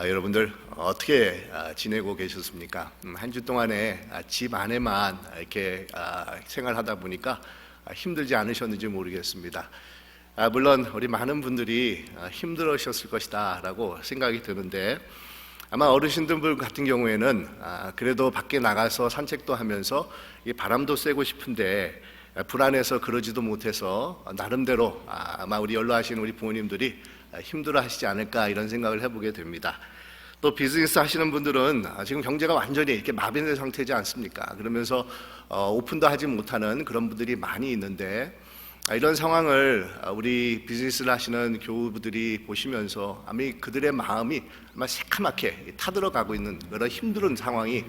여러분들 어떻게 지내고 계셨습니까? 한 주 동안에 집 안에만 이렇게 생활하다 보니까 힘들지 않으셨는지 모르겠습니다. 물론 우리 많은 분들이 힘들으셨을 것이다 라고 생각이 드는데, 아마 어르신들 같은 경우에는 그래도 밖에 나가서 산책도 하면서 이 바람도 쐬고 싶은데 불안해서 그러지도 못해서 나름대로 아마 우리 연로하신 우리 부모님들이 힘들어 하시지 않을까 이런 생각을 해보게 됩니다. 또 비즈니스 하시는 분들은 지금 경제가 완전히 이렇게 마비된 상태지 않습니까? 그러면서 오픈도 하지 못하는 그런 분들이 많이 있는데, 이런 상황을 우리 비즈니스를 하시는 교우들이 보시면서 아마 그들의 마음이 아마 새카맣게 타들어가고 있는 그런 힘든 상황이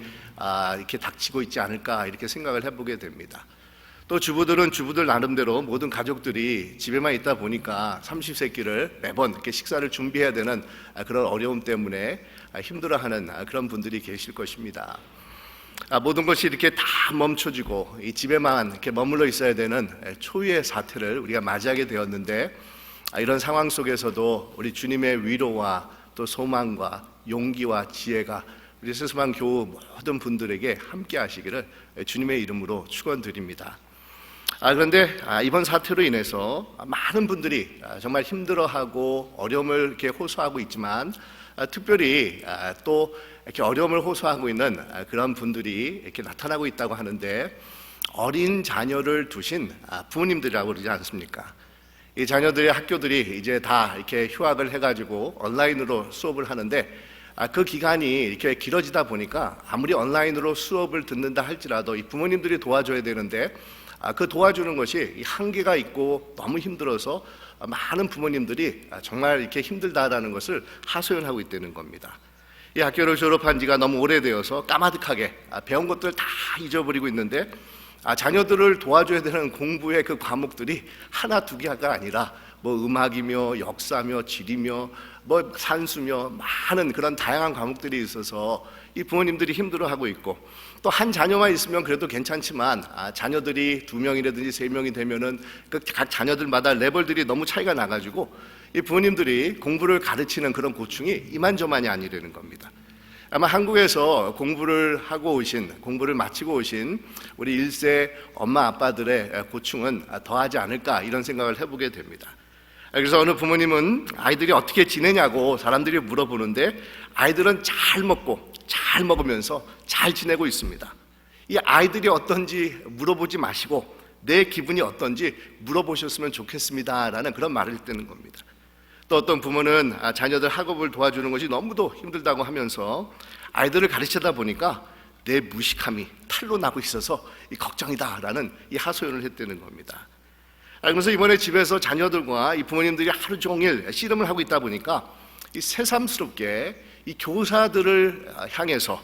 이렇게 닥치고 있지 않을까 이렇게 생각을 해보게 됩니다. 또 주부들은 주부들 나름대로 모든 가족들이 집에만 있다 보니까 삼시세끼를 매번 이렇게 식사를 준비해야 되는 그런 어려움 때문에 힘들어하는 그런 분들이 계실 것입니다. 모든 것이 이렇게 다 멈춰지고 이 집에만 이렇게 머물러 있어야 되는 초유의 사태를 우리가 맞이하게 되었는데, 이런 상황 속에서도 우리 주님의 위로와 또 소망과 용기와 지혜가 우리 세수방 교우 모든 분들에게 함께 하시기를 주님의 이름으로 축원드립니다. 그런데 이번 사태로 인해서 많은 분들이 정말 힘들어하고 어려움을 이렇게 호소하고 있지만, 특별히 또 이렇게 어려움을 호소하고 있는 그런 분들이 이렇게 나타나고 있다고 하는데, 어린 자녀를 두신 부모님들이라고 그러지 않습니까? 이 자녀들의 학교들이 이제 다 이렇게 휴학을 해가지고 온라인으로 수업을 하는데, 그 기간이 이렇게 길어지다 보니까 아무리 온라인으로 수업을 듣는다 할지라도 이 부모님들이 도와줘야 되는데, 그 도와주는 것이 한계가 있고 너무 힘들어서 많은 부모님들이 정말 이렇게 힘들다라는 것을 하소연하고 있다는 겁니다. 이 학교를 졸업한 지가 너무 오래되어서 까마득하게 배운 것들 다 잊어버리고 있는데, 자녀들을 도와줘야 되는 공부의 그 과목들이 하나 두 개가 아니라 음악이며 역사며 지리며 산수며 많은 그런 다양한 과목들이 있어서 이 부모님들이 힘들어하고 있고, 또 한 자녀만 있으면 그래도 괜찮지만 자녀들이 2명이라든지 3명이 되면은 그 각 자녀들마다 레벨들이 너무 차이가 나가지고 이 부모님들이 공부를 가르치는 그런 고충이 이만저만이 아니라는 겁니다. 아마 한국에서 공부를 마치고 오신 우리 1세 엄마 아빠들의 고충은 더하지 않을까 이런 생각을 해보게 됩니다. 그래서 어느 부모님은 아이들이 어떻게 지내냐고 사람들이 물어보는데, 아이들은 잘 먹고 잘 먹으면서 잘 지내고 있습니다. 이 아이들이 어떤지 물어보지 마시고 내 기분이 어떤지 물어보셨으면 좋겠습니다 라는 그런 말을 듣는 겁니다. 또 어떤 부모는 자녀들 학업을 도와주는 것이 너무도 힘들다고 하면서 아이들을 가르치다 보니까 내 무식함이 탈로 나고 있어서 걱정이다 라는 이 하소연을 했다는 겁니다. 그래서 이번에 집에서 자녀들과 이 부모님들이 하루 종일 씨름을 하고 있다 보니까 이 새삼스럽게 이 교사들을 향해서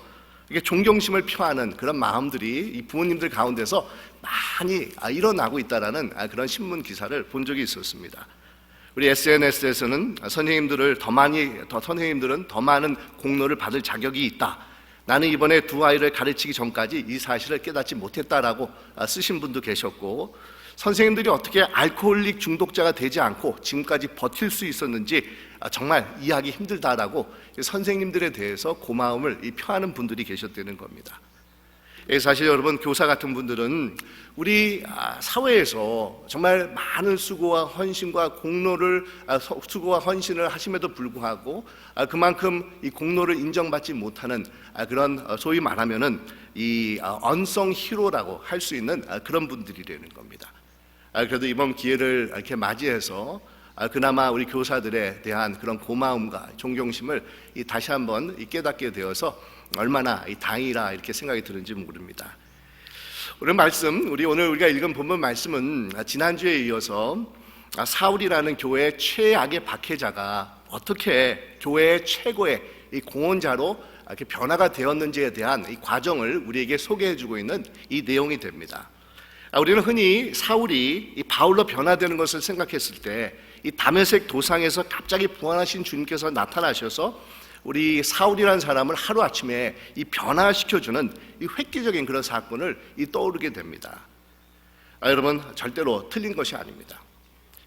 이게 존경심을 표하는 그런 마음들이 이 부모님들 가운데서 많이 일어나고 있다라는 그런 신문 기사를 본 적이 있었습니다. 우리 SNS에서는 선생님들은 더 많은 공로를 받을 자격이 있다. 나는 이번에 2아이를 가르치기 전까지 이 사실을 깨닫지 못했다라고 쓰신 분도 계셨고, 선생님들이 어떻게 알코올릭 중독자가 되지 않고 지금까지 버틸 수 있었는지 정말 이해하기 힘들다라고 선생님들에 대해서 고마움을 표하는 분들이 계셨다는 겁니다. 사실 여러분, 교사 같은 분들은 우리 사회에서 정말 많은 수고와 헌신을 하심에도 불구하고 그만큼 이 공로를 인정받지 못하는 그런 소위 말하면은 이 언성 히로라고 할 수 있는 그런 분들이라는 겁니다. 그래도 이번 기회를 이렇게 맞이해서 그나마 우리 교사들에 대한 그런 고마움과 존경심을 다시 한번 깨닫게 되어서 얼마나 다행이라 이렇게 생각이 드는지 모릅니다. 오늘 우리가 읽은 본문 말씀은 지난주에 이어서 사울이라는 교회의 최악의 박해자가 어떻게 교회의 최고의 이 공헌자로 이렇게 변화가 되었는지에 대한 이 과정을 우리에게 소개해주고 있는 이 내용이 됩니다. 우리는 흔히 사울이 이 바울로 변화되는 것을 생각했을 때, 이 다메섹 도상에서 갑자기 부활하신 주님께서 나타나셔서 우리 사울이라는 사람을 하루아침에 이 변화시켜주는 이 획기적인 그런 사건을 떠오르게 됩니다. 여러분, 절대로 틀린 것이 아닙니다.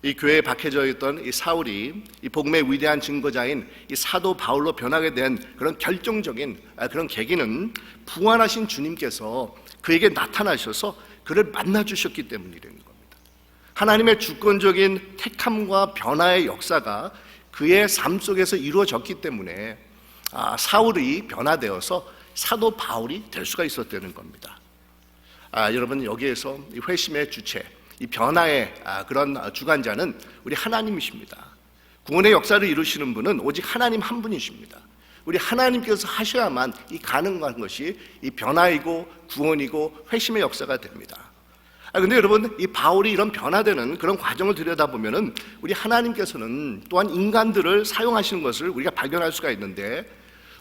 이 교회에 박해져 있던 이 사울이 이 복음의 위대한 증거자인 이 사도 바울로 변하게 된 그런 결정적인 그런 계기는 부활하신 주님께서 그에게 나타나셔서 그를 만나 주셨기 때문이라는 겁니다. 하나님의 주권적인 택함과 변화의 역사가 그의 삶 속에서 이루어졌기 때문에 사울이 변화되어서 사도 바울이 될 수가 있었다는 겁니다. 여러분, 여기에서 이 회심의 주체, 이 변화의 그런 주관자는 우리 하나님이십니다. 구원의 역사를 이루시는 분은 오직 하나님 한 분이십니다. 우리 하나님께서 하셔야만 이 가능한 것이 이 변화이고 구원이고 회심의 역사가 됩니다. 근데 여러분, 이 바울이 이런 변화되는 그런 과정을 들여다보면은 우리 하나님께서는 또한 인간들을 사용하시는 것을 우리가 발견할 수가 있는데,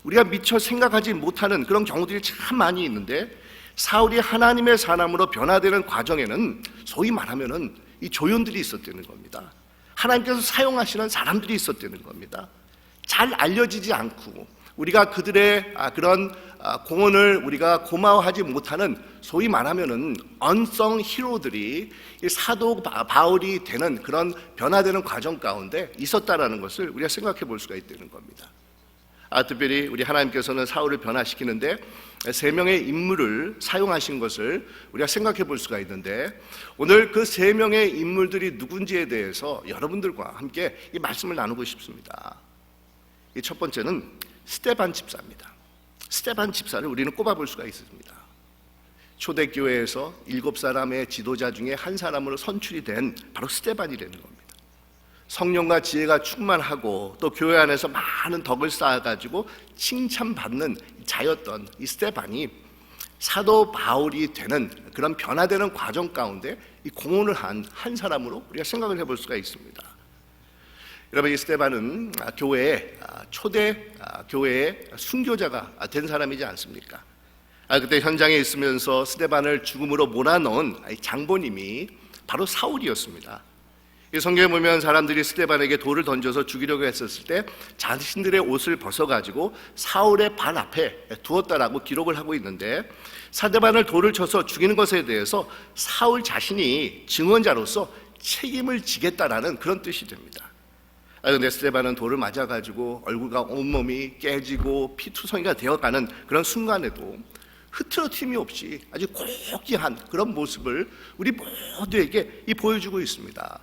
우리가 미처 생각하지 못하는 그런 경우들이 참 많이 있는데, 사울이 하나님의 사람으로 변화되는 과정에는 소위 말하면은 이 조연들이 있었다는 겁니다. 하나님께서 사용하시는 사람들이 있었다는 겁니다. 잘 알려지지 않고 우리가 그들의 그런 공헌을 우리가 고마워하지 못하는 소위 말하면은 언성 히로들이 사도 바울이 되는 그런 변화되는 과정 가운데 있었다라는 것을 우리가 생각해 볼 수가 있다는 겁니다. 특별히 우리 하나님께서는 사울을 변화시키는데 3명의 인물을 사용하신 것을 우리가 생각해 볼 수가 있는데, 오늘 그 3명의 인물들이 누군지에 대해서 여러분들과 함께 이 말씀을 나누고 싶습니다. 이 첫 번째는 스데반 집사입니다. 스데반 집사를 우리는 꼽아볼 수가 있습니다. 초대교회에서 7사람의 지도자 중에 한 사람으로 선출이 된 바로 스데반이라는 겁니다. 성령과 지혜가 충만하고 또 교회 안에서 많은 덕을 쌓아가지고 칭찬받는 자였던 이 스데반이 사도 바울이 되는 그런 변화되는 과정 가운데 이 공헌을 한 사람으로 우리가 생각을 해볼 수가 있습니다. 여러분, 이 스데반은 교회의 초대 교회의 순교자가 된 사람이지 않습니까? 그때 현장에 있으면서 스데반을 죽음으로 몰아넣은 장본님이 바로 사울이었습니다. 이 성경에 보면 사람들이 스데반에게 돌을 던져서 죽이려고 했었을 때 자신들의 옷을 벗어가지고 사울의 발 앞에 두었다라고 기록을 하고 있는데, 스데반을 돌을 쳐서 죽이는 것에 대해서 사울 자신이 증언자로서 책임을 지겠다라는 그런 뜻이 됩니다. 그런데 스데반은 돌을 맞아가지고 얼굴과 온몸이 깨지고 피투성이가 되어가는 그런 순간에도 흐트러짐이 없이 아주 고귀한 그런 모습을 우리 모두에게 보여주고 있습니다.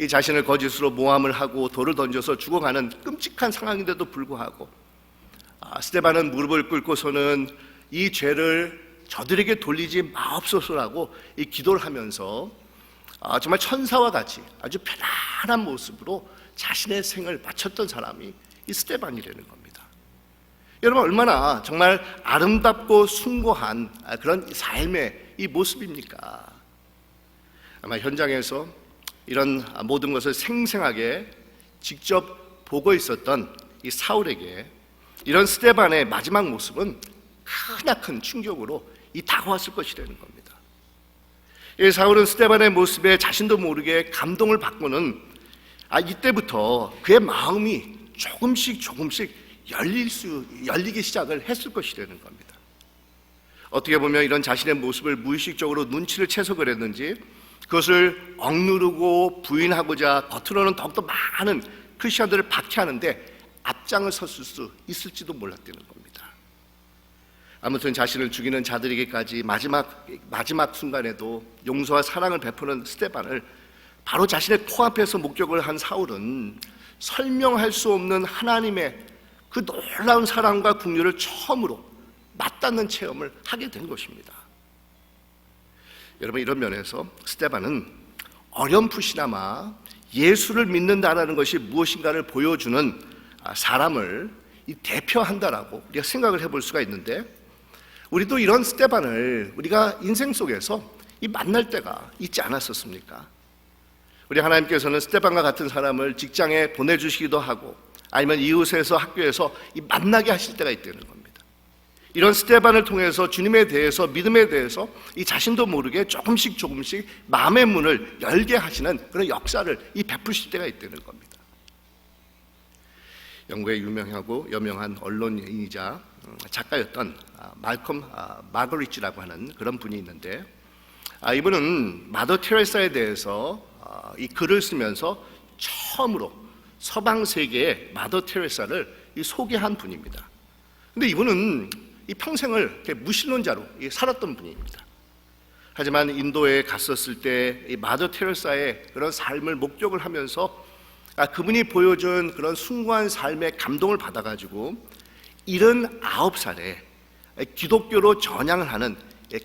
이 자신을 거짓으로 모함을 하고 돌을 던져서 죽어가는 끔찍한 상황인데도 불구하고 스데반은 무릎을 꿇고서는 이 죄를 저들에게 돌리지 마옵소서라고 이 기도를 하면서 정말 천사와 같이 아주 편안한 모습으로 자신의 생을 바쳤던 사람이 이 스데반이라는 겁니다. 여러분, 얼마나 정말 아름답고 숭고한 그런 삶의 이 모습입니까? 아마 현장에서 이런 모든 것을 생생하게 직접 보고 있었던 이 사울에게 이런 스데반의 마지막 모습은 크나큰 충격으로 다가왔을 것이라는 겁니다. 이 사울은 스데반의 모습에 자신도 모르게 감동을 받고는 이때부터 그의 마음이 조금씩 열리기 시작을 했을 것이라는 겁니다. 어떻게 보면 이런 자신의 모습을 무의식적으로 눈치를 채서 그랬는지 그것을 억누르고 부인하고자 겉으로는 더욱더 많은 크리스천들을 박해하는데 앞장을 섰을 수 있을지도 몰랐다는 겁니다. 아무튼 자신을 죽이는 자들에게까지 마지막 순간에도 용서와 사랑을 베푸는 스데반을 바로 자신의 코앞에서 목격을 한 사울은 설명할 수 없는 하나님의 그 놀라운 사랑과 긍휼을 처음으로 맞닿는 체험을 하게 된 것입니다. 여러분, 이런 면에서 스데반은 어렴풋이나마 예수를 믿는다라는 것이 무엇인가를 보여주는 사람을 대표한다라고 우리가 생각을 해볼 수가 있는데, 우리도 이런 스데반을 우리가 인생 속에서 만날 때가 있지 않았었습니까? 우리 하나님께서는 스데반과 같은 사람을 직장에 보내주시기도 하고 아니면 이웃에서 학교에서 만나게 하실 때가 있다는 겁니다. 이런 스데반을 통해서 주님에 대해서, 믿음에 대해서 이 자신도 모르게 조금씩 마음의 문을 열게 하시는 그런 역사를 베푸실 때가 있다는 겁니다. 영국의 유명하고 여명한 언론인이자 작가였던 말콤 마거리치라고 하는 그런 분이 있는데, 이분은 마더 테레사에 대해서 이 글을 쓰면서 처음으로 서방 세계의 마더 테레사를 소개한 분입니다. 근데 이분은 이 평생을 이렇게 무신론자로 살았던 분입니다. 하지만 인도에 갔었을 때 이 마더 테레사의 그런 삶을 목격을 하면서 그분이 보여준 그런 숭고한 삶에 감동을 받아가지고 79살에 기독교로 전향을 하는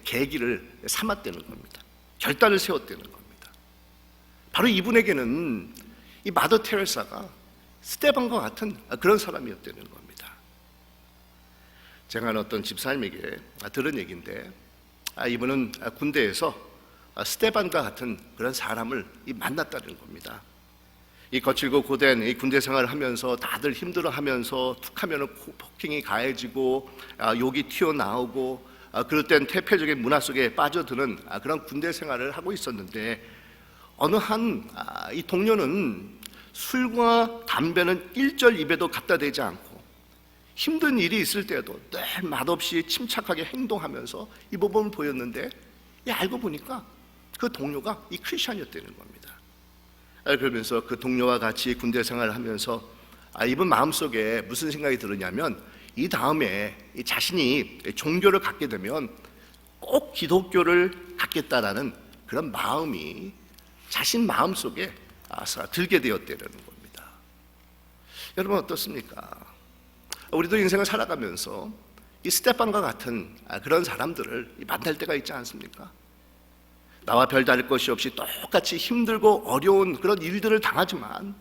계기를 삼았다는 겁니다. 결단을 세웠다는 겁니다. 바로 이분에게는 이 마더 테레사가 스테반과 같은 그런 사람이었다는 겁니다. 제가 어떤 집사님에게 들은 얘기인데 이분은 군대에서 스테반과 같은 그런 사람을 만났다는 겁니다. 이 거칠고 고된 이 군대 생활을 하면서 다들 힘들어하면서 툭하면 폭행이 가해지고 욕이 튀어나오고 그럴 땐 태폐적인 문화 속에 빠져드는 그런 군대 생활을 하고 있었는데 어느 한 이 동료는 술과 담배는 일절 입에도 갖다 대지 않고 힘든 일이 있을 때에도 늘 맛없이 침착하게 행동하면서 이 모범을 보였는데 알고 보니까 그 동료가 이 크리스찬이었다는 겁니다. 그러면서 그 동료와 같이 군대 생활을 하면서 이분 마음속에 무슨 생각이 들었냐면 이 다음에 자신이 종교를 갖게 되면 꼭 기독교를 갖겠다라는 그런 마음이 자신 마음속에 들게 되었다는 겁니다. 여러분 어떻습니까? 우리도 인생을 살아가면서 이 스테판과 같은 그런 사람들을 만날 때가 있지 않습니까? 나와 별다를 것이 없이 똑같이 힘들고 어려운 그런 일들을 당하지만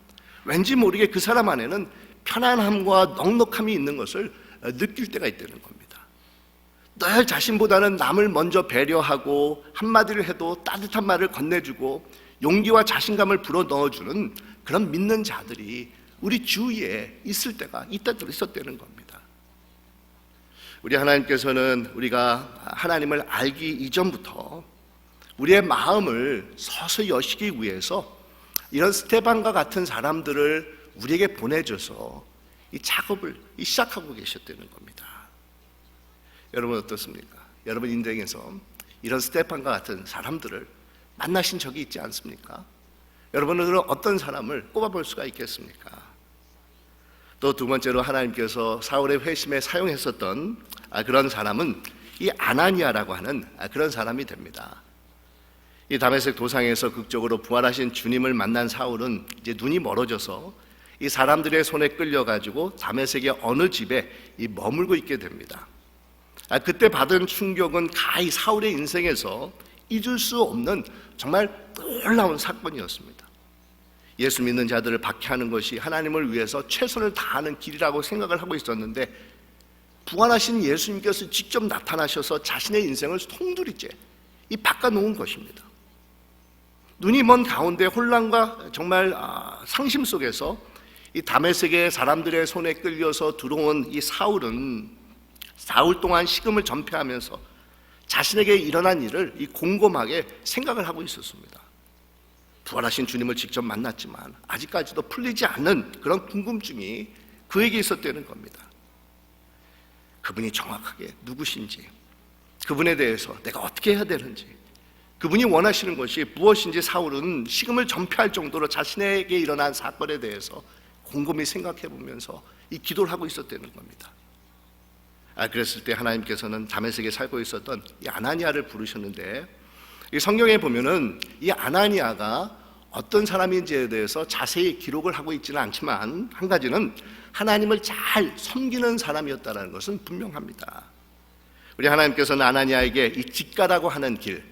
왠지 모르게 그 사람 안에는 편안함과 넉넉함이 있는 것을 느낄 때가 있다는 겁니다. 늘 자신보다는 남을 먼저 배려하고 한마디를 해도 따뜻한 말을 건네주고 용기와 자신감을 불어넣어주는 그런 믿는 자들이 우리 주위에 있을 때가 있었다는 겁니다. 우리 하나님께서는 우리가 하나님을 알기 이전부터 우리의 마음을 서서히 여시기 위해서 이런 스테반과 같은 사람들을 우리에게 보내줘서 이 작업을 시작하고 계셨다는 겁니다. 여러분 어떻습니까? 여러분 인생에서 이런 스테반과 같은 사람들을 만나신 적이 있지 않습니까? 여러분은 어떤 사람을 꼽아볼 수가 있겠습니까? 또 두 번째로 하나님께서 사울의 회심에 사용했었던 그런 사람은 이 아나니아라고 하는 그런 사람이 됩니다. 이 다메섹 도상에서 극적으로 부활하신 주님을 만난 사울은 이제 눈이 멀어져서 이 사람들의 손에 끌려가지고 다메섹의 어느 집에 머물고 있게 됩니다. 그때 받은 충격은 가히 사울의 인생에서 잊을 수 없는 정말 놀라운 사건이었습니다. 예수 믿는 자들을 박해하는 것이 하나님을 위해서 최선을 다하는 길이라고 생각을 하고 있었는데 부활하신 예수님께서 직접 나타나셔서 자신의 인생을 송두리째 바꿔놓은 것입니다. 눈이 먼 가운데 혼란과 정말 상심 속에서 이 다메섹의 사람들의 손에 끌려서 들어온 이 사울은 사흘 동안 식음을 전폐하면서 자신에게 일어난 일을 곰곰하게 생각을 하고 있었습니다. 부활하신 주님을 직접 만났지만 아직까지도 풀리지 않는 그런 궁금증이 그에게 있었다는 겁니다. 그분이 정확하게 누구신지, 그분에 대해서 내가 어떻게 해야 되는지, 그분이 원하시는 것이 무엇인지 사울은 식음을 전폐할 정도로 자신에게 일어난 사건에 대해서 곰곰이 생각해 보면서 이 기도를 하고 있었다는 겁니다. 그랬을 때 하나님께서는 다메섹에 살고 있었던 이 아나니아를 부르셨는데 이 성경에 보면은 이 아나니아가 어떤 사람인지에 대해서 자세히 기록을 하고 있지는 않지만 한 가지는 하나님을 잘 섬기는 사람이었다는 것은 분명합니다. 우리 하나님께서는 아나니아에게 이 직가라고 하는 길,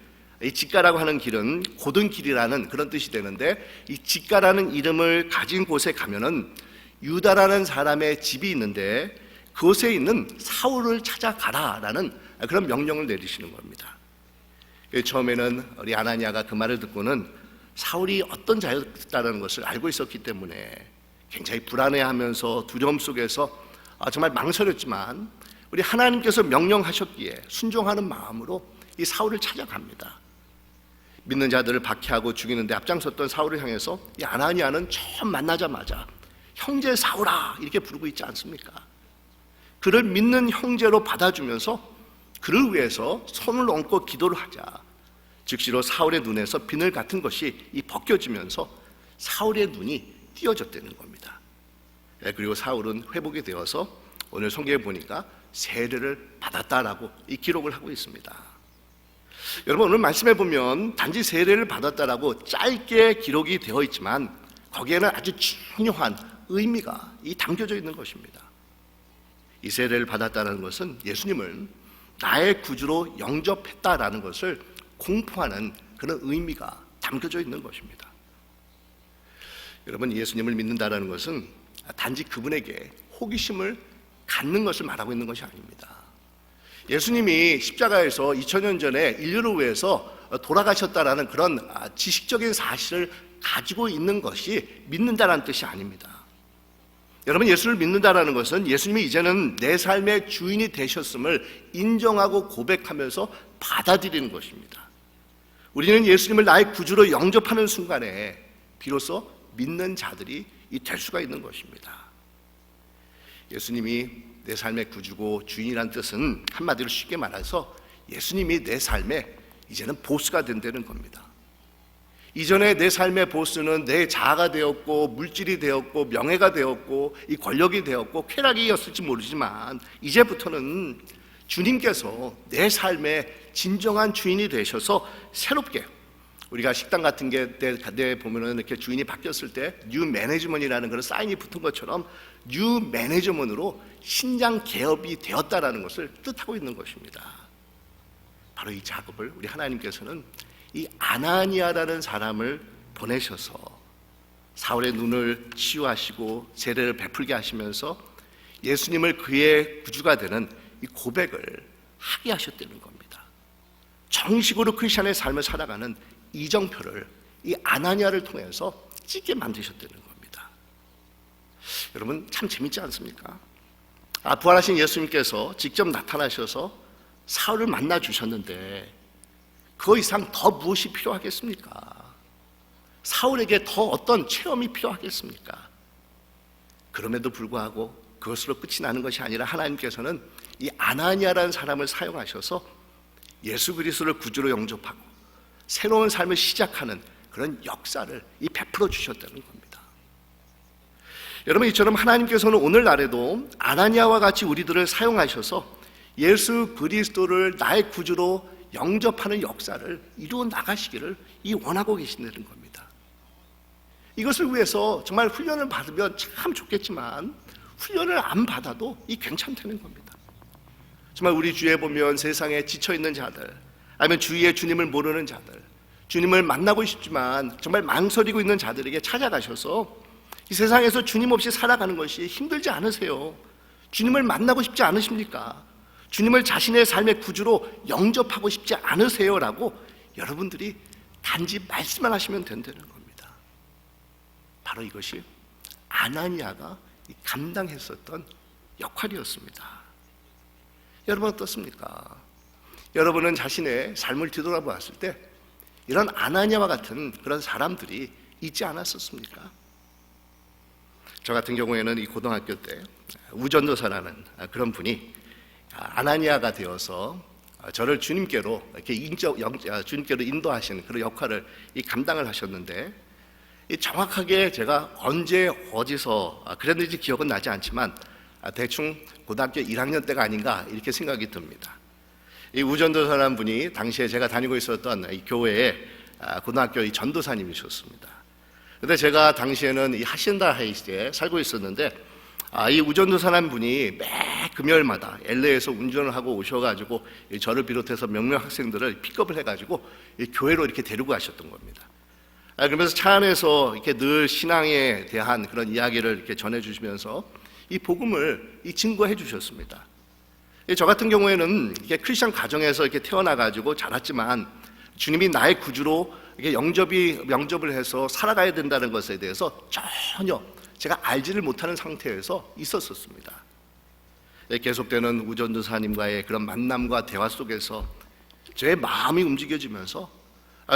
이 직가라고 하는 길은 고든 길이라는 그런 뜻이 되는데 이 직가라는 이름을 가진 곳에 가면은 유다라는 사람의 집이 있는데 그곳에 있는 사울을 찾아가라라는 그런 명령을 내리시는 겁니다. 처음에는 우리 아나니아가 그 말을 듣고는 사울이 어떤 자였다는 것을 알고 있었기 때문에 굉장히 불안해하면서 두려움 속에서 정말 망설였지만 우리 하나님께서 명령하셨기에 순종하는 마음으로 이 사울을 찾아갑니다. 믿는 자들을 박해하고 죽이는 데 앞장섰던 사울을 향해서 이 아나니아는 처음 만나자마자 형제 사울아 이렇게 부르고 있지 않습니까? 그를 믿는 형제로 받아주면서 그를 위해서 손을 얹고 기도를 하자. 즉시로 사울의 눈에서 비늘 같은 것이 벗겨지면서 사울의 눈이 띄어졌다는 겁니다. 그리고 사울은 회복이 되어서 오늘 성경에 보니까 세례를 받았다라고 이 기록을 하고 있습니다. 여러분, 오늘 말씀해 보면 단지 세례를 받았다라고 짧게 기록이 되어 있지만 거기에는 아주 중요한 의미가 담겨져 있는 것입니다. 이 세례를 받았다는 것은 예수님을 나의 구주로 영접했다라는 것을 공포하는 그런 의미가 담겨져 있는 것입니다. 여러분, 예수님을 믿는다는 것은 단지 그분에게 호기심을 갖는 것을 말하고 있는 것이 아닙니다. 예수님이 십자가에서 2000년 전에 인류를 위해서 돌아가셨다라는 그런 지식적인 사실을 가지고 있는 것이 믿는다라는 뜻이 아닙니다. 여러분, 예수를 믿는다라는 것은 예수님이 이제는 내 삶의 주인이 되셨음을 인정하고 고백하면서 받아들이는 것입니다. 우리는 예수님을 나의 구주로 영접하는 순간에 비로소 믿는 자들이 될 수가 있는 것입니다. 예수님이 내 삶의 구주고 주인이란 뜻은 한마디로 쉽게 말해서 예수님이 내 삶에 이제는 보스가 된다는 겁니다. 이전에 내 삶의 보스는 내 자아가 되었고 물질이 되었고 명예가 되었고 이 권력이 되었고 쾌락이었을지 모르지만 이제부터는 주님께서 내 삶의 진정한 주인이 되셔서 새롭게, 우리가 식당 같은 데 보면은 이렇게 주인이 바뀌었을 때 뉴 매니지먼트라는 그런 사인이 붙은 것처럼 뉴 매니지먼트로 신장 개업이 되었다라는 것을 뜻하고 있는 것입니다. 바로 이 작업을 우리 하나님께서는 이 아나니아라는 사람을 보내셔서 사울의 눈을 치유하시고 세례를 베풀게 하시면서 예수님을 그의 구주가 되는 이 고백을 하게 하셨다는 겁니다. 정식으로 크리스천의 삶을 살아가는 이정표를 이 아나니아를 통해서 찍게 만드셨다는 겁니다. 여러분, 참 재밌지 않습니까? 부활하신 예수님께서 직접 나타나셔서 사울을 만나 주셨는데 그 이상 더 무엇이 필요하겠습니까? 사울에게 더 어떤 체험이 필요하겠습니까? 그럼에도 불구하고 그것으로 끝이 나는 것이 아니라 하나님께서는 이 아나니아라는 사람을 사용하셔서 예수 그리스도를 구주로 영접하고 새로운 삶을 시작하는 그런 역사를 베풀어 주셨다는 겁니다. 여러분, 이처럼 하나님께서는 오늘날에도 아나니아와 같이 우리들을 사용하셔서 예수 그리스도를 나의 구주로 영접하는 역사를 이루어 나가시기를 원하고 계신다는 겁니다. 이것을 위해서 정말 훈련을 받으면 참 좋겠지만 훈련을 안 받아도 괜찮다는 겁니다. 정말 우리 주위에 보면 세상에 지쳐있는 자들, 아니면 주위에 주님을 모르는 자들, 주님을 만나고 싶지만 정말 망설이고 있는 자들에게 찾아가셔서 이 세상에서 주님 없이 살아가는 것이 힘들지 않으세요? 주님을 만나고 싶지 않으십니까? 주님을 자신의 삶의 구주로 영접하고 싶지 않으세요? 라고 여러분들이 단지 말씀만 하시면 된다는 겁니다. 바로 이것이 아나니아가 감당했었던 역할이었습니다. 여러분, 어떻습니까? 여러분은 자신의 삶을 뒤돌아보았을 때 이런 아나니아와 같은 그런 사람들이 있지 않았었습니까? 저 같은 경우에는 이 고등학교 때 우전도사라는 그런 분이 아나니아가 되어서 저를 주님께로 이렇게 주님께로 인도하시는 그런 역할을 감당을 하셨는데, 정확하게 제가 언제 어디서 그랬는지 기억은 나지 않지만 대충 고등학교 1학년 때가 아닌가 이렇게 생각이 듭니다. 이 우전도사라는 분이 당시에 제가 다니고 있었던 이 교회의 고등학교 전도사님이셨습니다. 근데 제가 당시에는 이 하신다 하이스에 살고 있었는데 이 우전도사라는 분이 매 금요일마다 LA에서 운전을 하고 오셔가지고 저를 비롯해서 몇몇 학생들을 픽업을 해가지고 이 교회로 이렇게 데리고 가셨던 겁니다. 그러면서 차 안에서 이렇게 늘 신앙에 대한 그런 이야기를 이렇게 전해주시면서 이 복음을 증거해 주셨습니다. 저 같은 경우에는 이게 크리스천 가정에서 이렇게 태어나가지고 자랐지만 주님이 나의 구주로 이게 영접을 해서 살아가야 된다는 것에 대해서 전혀 제가 알지를 못하는 상태에서 있었습니다. 계속되는 우전도사님과의 그런 만남과 대화 속에서 제 마음이 움직여지면서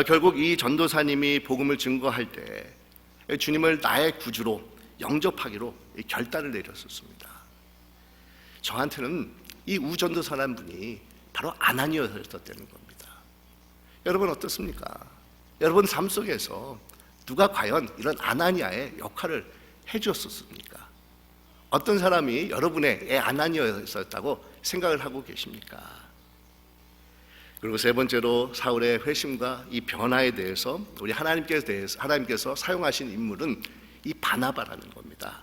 결국 이 전도사님이 복음을 증거할 때 주님을 나의 구주로 영접하기로 결단을 내렸었습니다. 저한테는 이 우전도사라는 분이 바로 아나니아였다는 겁니다. 여러분 어떻습니까? 여러분 삶 속에서 누가 과연 이런 아나니아의 역할을 해주었습니까? 어떤 사람이 여러분의 아나니아였다고 생각을 하고 계십니까? 그리고 세 번째로 사울의 회심과 이 변화에 대해서 우리 하나님께서 사용하신 인물은 이 바나바라는 겁니다.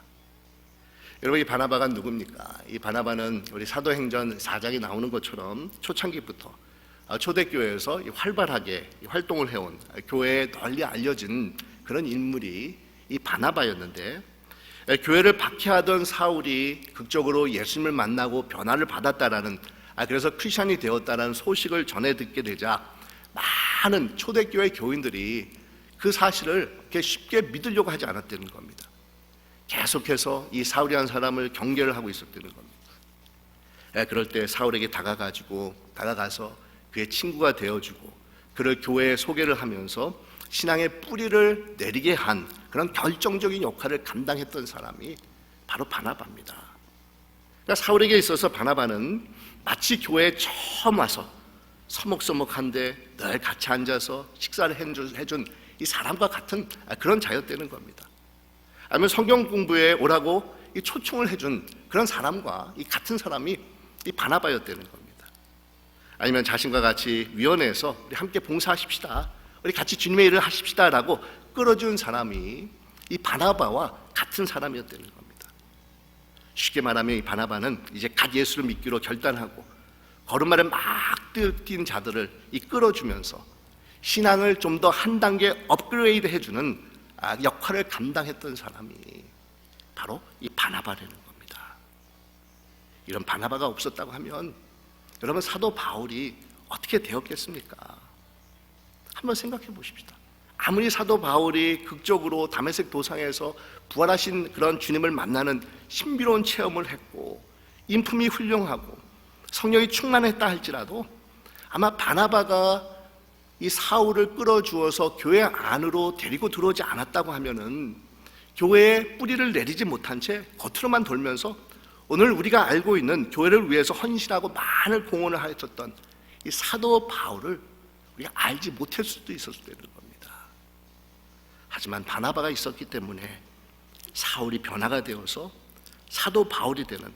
여러분, 이 바나바가 누굽니까? 이 바나바는 우리 사도행전 4장에 나오는 것처럼 초창기부터 초대교회에서 활발하게 활동을 해온, 교회에 널리 알려진 그런 인물이 이 바나바였는데, 교회를 박해하던 사울이 극적으로 예수님을 만나고 변화를 받았다라는, 그래서 크리스천이 되었다라는 소식을 전해 듣게 되자 많은 초대교회 교인들이 그 사실을 그렇게 쉽게 믿으려고 하지 않았다는 겁니다. 계속해서 이 사울이라는 사람을 경계를 하고 있었다는 겁니다. 그럴 때 사울에게 다가가서 그의 친구가 되어주고 그를 교회에 소개를 하면서 신앙의 뿌리를 내리게 한 그런 결정적인 역할을 감당했던 사람이 바로 바나바입니다. 그러니까 사울에게 있어서 바나바는 마치 교회에 처음 와서 서먹서먹한데 늘 같이 앉아서 식사를 해준 이 사람과 같은 그런 자였다는 겁니다. 아니면 성경 공부에 오라고 이 초청을 해준 그런 사람과 이 같은 사람이 이 바나바였다는 겁니다. 아니면 자신과 같이 위원회에서 우리 함께 봉사하십시다, 우리 같이 주님의 일을 하십시다 라고 끌어준 사람이 이 바나바와 같은 사람이었다는 겁니다. 쉽게 말하면 이 바나바는 이제 갓 예수를 믿기로 결단하고 걸음마를 막 뛴 자들을 끌어주면서 신앙을 좀 더 한 단계 업그레이드 해주는 역할을 감당했던 사람이 바로 이 바나바라는 겁니다. 이런 바나바가 없었다고 하면 여러분, 사도 바울이 어떻게 되었겠습니까? 한번 생각해 보십시다. 아무리 사도 바울이 극적으로 다메섹 도상에서 부활하신 그런 주님을 만나는 신비로운 체험을 했고 인품이 훌륭하고 성령이 충만했다 할지라도 아마 바나바가 이 사울을 끌어주어서 교회 안으로 데리고 들어오지 않았다고 하면은 교회에 뿌리를 내리지 못한 채 겉으로만 돌면서 오늘 우리가 알고 있는 교회를 위해서 헌신하고 많은 공헌을 하였던 이 사도 바울을 우리가 알지 못할 수도 있었을 때는 겁니다. 하지만 바나바가 있었기 때문에 사울이 변화가 되어서 사도 바울이 되는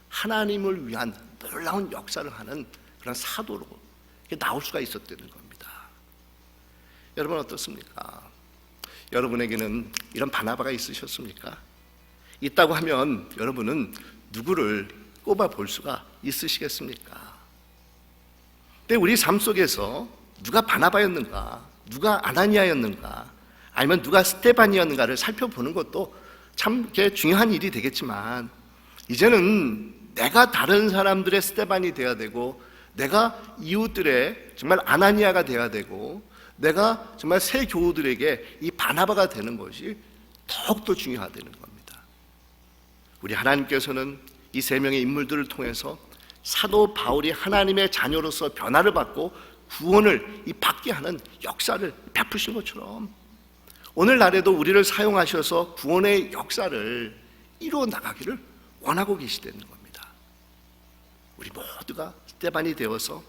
하나님을 위한 놀라운 역사를 하는 그런 사도로 나올 수가 있었다는 겁니다. 여러분 어떻습니까? 여러분에게는 이런 바나바가 있으셨습니까? 있다고 하면 여러분은 누구를 꼽아 볼 수가 있으시겠습니까? 근데 우리 삶 속에서 누가 바나바였는가, 누가 아나니아였는가, 아니면 누가 스테반이었는가를 살펴보는 것도 참 중요한 일이 되겠지만, 이제는 내가 다른 사람들의 스테반이 되어야 되고, 내가 이웃들의 정말 아나니아가 되어야 되고, 내가 정말 새 교우들에게 이 바나바가 되는 것이 더욱더 중요하다는 겁니다. 우리 하나님께서는 이 세 명의 인물들을 통해서 사도 바울이 하나님의 자녀로서 변화를 받고 구원을 받게 하는 역사를 베푸신 것처럼 오늘날에도 우리를 사용하셔서 구원의 역사를 이루어 나가기를 원하고 계시다는 겁니다. 우리 모두가 스테반이 되어서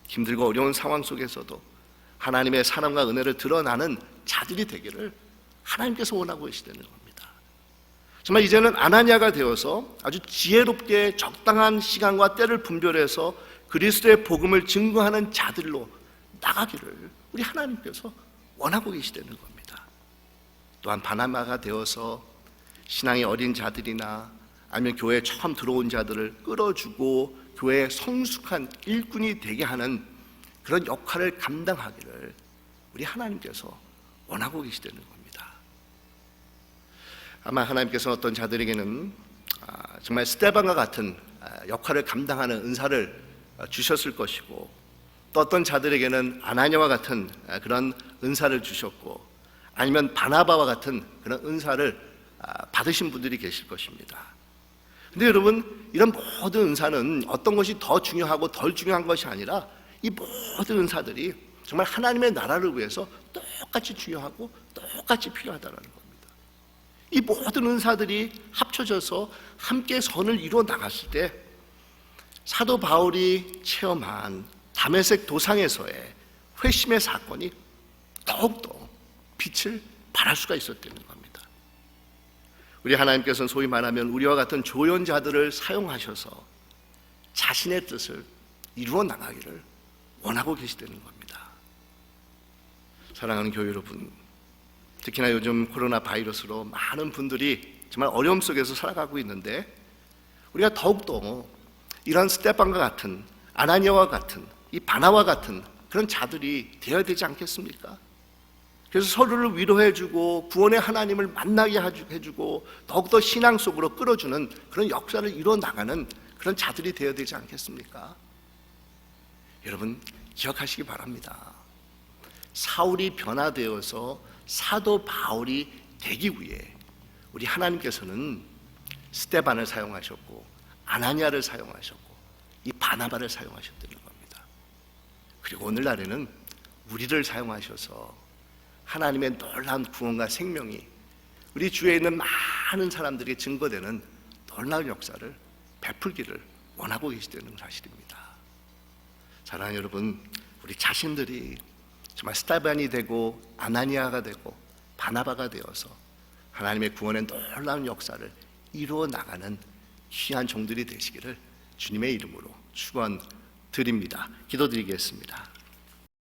힘들고 어려운 상황 속에서도 하나님의 사랑과 은혜를 드러나는 자들이 되기를 하나님께서 원하고 계시다는 겁니다. 정말 이제는 아나니아가 되어서 아주 지혜롭게 적당한 시간과 때를 분별해서 그리스도의 복음을 증거하는 자들로 나가기를 우리 하나님께서 원하고 계시다는 겁니다. 또한 바나바가 되어서 신앙이 어린 자들이나 아니면 교회에 처음 들어온 자들을 끌어주고 교회의 성숙한 일꾼이 되게 하는 그런 역할을 감당하기를 우리 하나님께서 원하고 계시다는 겁니다. 아마 하나님께서 어떤 자들에게는 정말 스테반과 같은 역할을 감당하는 은사를 주셨을 것이고, 또 어떤 자들에게는 아나니아와 같은 그런 은사를 주셨고, 아니면 바나바와 같은 그런 은사를 받으신 분들이 계실 것입니다. 근데 여러분, 이런 모든 은사는 어떤 것이 더 중요하고 덜 중요한 것이 아니라 이 모든 은사들이 정말 하나님의 나라를 위해서 똑같이 중요하고 똑같이 필요하다는 겁니다. 이 모든 은사들이 합쳐져서 함께 선을 이루어 나갔을 때 사도 바울이 체험한 다메섹 도상에서의 회심의 사건이 더욱더 빛을 발할 수가 있었다는 겁니다. 우리 하나님께서는 소위 말하면 우리와 같은 조연자들을 사용하셔서 자신의 뜻을 이루어 나가기를 원하고 계시다는 겁니다. 사랑하는 교회 여러분, 특히나 요즘 코로나 바이러스로 많은 분들이 정말 어려움 속에서 살아가고 있는데 우리가 더욱더 이런 스데반과 같은, 아나니아와 같은, 이 바나와 같은 그런 자들이 되어야 되지 않겠습니까? 그래서 서로를 위로해주고 구원의 하나님을 만나게 해주고 더욱더 신앙 속으로 끌어주는 그런 역사를 이루어 나가는 그런 자들이 되어야 되지 않겠습니까? 여러분 기억하시기 바랍니다. 사울이 변화되어서 사도 바울이 되기 위해 우리 하나님께서는 스데반을 사용하셨고 아나니아를 사용하셨고 이 바나바를 사용하셨다는 겁니다. 그리고 오늘날에는 우리를 사용하셔서 하나님의 놀라운 구원과 생명이 우리 주위에 있는 많은 사람들에게 증거되는 놀라운 역사를 베풀기를 원하고 계시다는 사실입니다. 사랑하는 여러분, 우리 자신들이 정말 스데반이 되고 아나니아가 되고 바나바가 되어서 하나님의 구원의 놀라운 역사를 이루어 나가는 귀한 종들이 되시기를 주님의 이름으로 축원드립니다. 기도드리겠습니다.